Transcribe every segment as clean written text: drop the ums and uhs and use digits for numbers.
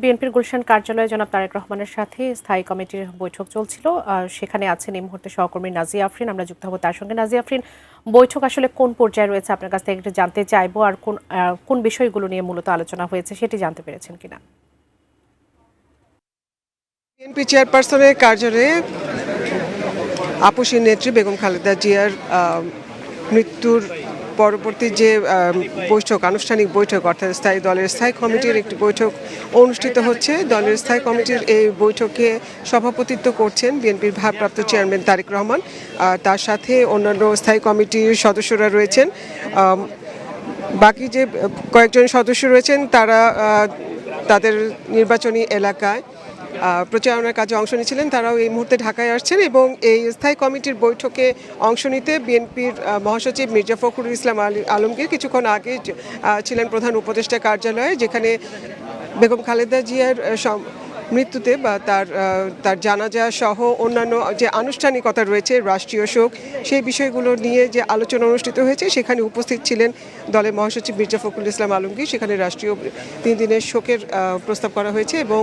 বিএনপির গুলশান কার্যালয়ে জনাব তারেক রহমানের সাথে স্থায়ী কমিটির বৈঠক চলছিল। সেখানে আছেন এই মুহূর্তে সহকর্মী নাজিয়া আফরিন। আমরা যুক্ত হব তার সঙ্গে। নাজিয়া আফরিন, বৈঠক আসলে কোন পর্যায়ে রয়েছে আপনার কাছ থেকে একটু জানতে চাইবো, আর কোন বিষয়গুলো নিয়ে মূলত আলোচনা হয়েছে সেটি জানতে পেরেছেন কিনা? বিএনপি চেয়ারপারসনের কার্যালয়ে আপসী নেত্রী বেগম খালেদা জিয়ার মৃত্যুর পরবর্তী যে বৈঠক, আনুষ্ঠানিক বৈঠক, অর্থাৎ দলের স্থায়ী কমিটির একটি বৈঠক অনুষ্ঠিত হচ্ছে। দলের স্থায়ী কমিটির এই বৈঠকে সভাপতিত্ব করছেন বিএনপির ভারপ্রাপ্ত চেয়ারম্যান তারেক রহমান। তার সাথে অন্যান্য স্থায়ী কমিটির সদস্যরা রয়েছেন। বাকি যে কয়েকজন সদস্য রয়েছেন তারা তাদের নির্বাচনী এলাকায় প্রচারণার কাজে অংশ নিয়েছিলেন। তারাও এই মুহূর্তে ঢাকায় আসছেন এবং এই স্থায়ী কমিটির বৈঠকে অংশ নিতে বিএনপির মহাসচিব মির্জা ফখরুল ইসলাম আলমগীর কিছুক্ষণ আগে ছিলেন প্রধান উপদেষ্টা কার্যালয়ে, যেখানে বেগম খালেদা জিয়ার মৃত্যুতে বা তার জানাজা সহ অন্যান্য যে আনুষ্ঠানিকতা রয়েছে, রাষ্ট্রীয় শোক, সেই বিষয়গুলো নিয়ে যে আলোচনা অনুষ্ঠিত হয়েছে সেখানে উপস্থিত ছিলেন দলের মহাসচিব মির্জা ফখরুল ইসলাম আলমগীর। সেখানে রাষ্ট্রীয় 3 দিনের শোকের প্রস্তাব করা হয়েছে এবং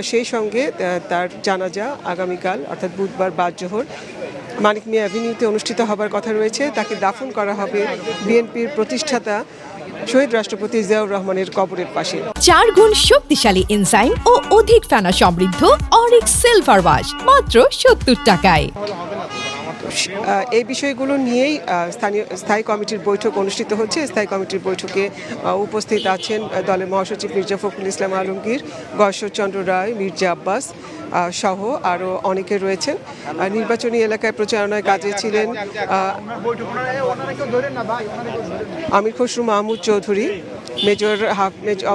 সেই সঙ্গে তার জানাজা আগামীকাল অর্থাৎ বুধবার বাদ জোহর মানিক মিয়া অ্যাভিনিউতে অনুষ্ঠিত হবার কথা রয়েছে। তাকে দাফন করা হবে বিএনপির প্রতিষ্ঠাতা শহীদ রাষ্ট্রপতি জিয়াউর রহমানের কবরের পাশে। 4 গুণ শক্তিশালী এনজাইম ও অধিক ফেনা সমৃদ্ধ অরিক্স সিলভার ওয়াশ মাত্র 70 টাকায়। এই বিষয়গুলো নিয়েই স্থায়ী কমিটির বৈঠক অনুষ্ঠিত হচ্ছে। স্থায়ী কমিটির বৈঠকে উপস্থিত আছেন দলের মহাসচিব মির্জা ফখরুল ইসলাম আলমগীর, গয়েশ্বরচন্দ্র রায়, মির্জা আব্বাস সহ আরও অনেকে রয়েছেন। নির্বাচনী এলাকায় প্রচারণায় কাজে ছিলেন আমির খসরু মাহমুদ চৌধুরী,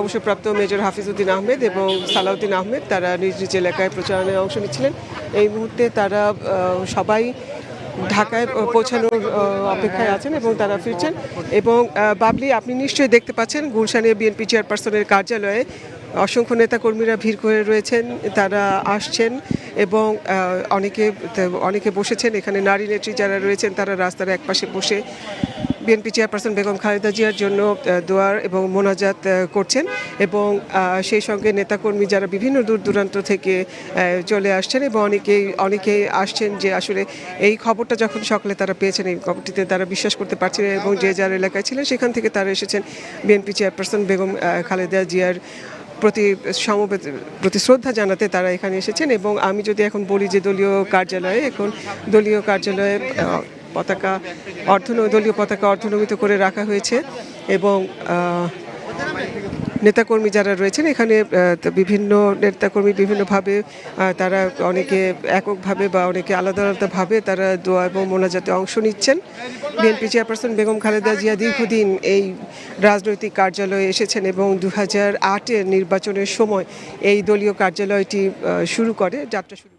অবসরপ্রাপ্ত মেজর হাফিজউদ্দিন আহমেদ এবং সালাউদ্দিন আহমেদ। তারা নিজ নিজ এলাকায় প্রচারণায় অংশ নিচ্ছিলেন। এই মুহূর্তে তারা সবাই ঢাকায় পৌঁছানোর অপেক্ষায় আছেন এবং তারা ফিরছেন। এবং বাবলি, আপনি নিশ্চয়ই দেখতে পাচ্ছেন গুলশানে বিএনপি চেয়ারপারসনের কার্যালয়ে অসংখ্য নেতাকর্মীরা ভিড় করে রয়েছেন, তারা আসছেন এবং অনেকে বসেছেন। এখানে নারী নেত্রী যারা রয়েছেন তারা রাস্তার একপাশে বসে বিএনপি চেয়ারপারসন বেগম খালেদা জিয়ার জন্য দোয়ার এবং মোনাজাত করছেন এবং সেই সঙ্গে নেতাকর্মী যারা বিভিন্ন দূর দূরান্ত থেকে চলে আসছেন এবং অনেকেই আসছেন যে আসলে এই খবরটা যখন সকালে তারা পেয়েছেন, এই খবরটিতে তারা বিশ্বাস করতে পারছিলেন এবং যে যার এলাকায় ছিলেন সেখান থেকে তারা এসেছেন বিএনপি চেয়ারপারসন বেগম খালেদা জিয়ার প্রতি শ্রদ্ধা জানাতে তারা এখানে এসেছেন। এবং আমি যদি এখন বলি যে দলীয় কার্যালয়ে দলীয় পতাকা অর্ধনমিত করে রাখা হয়েছে এবং নেতাকর্মী যারা রয়েছেন এখানে বিভিন্ন নেতাকর্মী বিভিন্নভাবে তারা অনেকে এককভাবে বা অনেকে আলাদা আলাদাভাবে তারা দোয়া এবং মোনাজাতে অংশ নিচ্ছেন। বিএনপি চেয়ারপারসন বেগম খালেদা জিয়া দীর্ঘদিন এই রাজনৈতিক কার্যালয়ে এসেছেন এবং 2008-এর নির্বাচনের সময় এই দলীয় কার্যালয়টি যাত্রা শুরু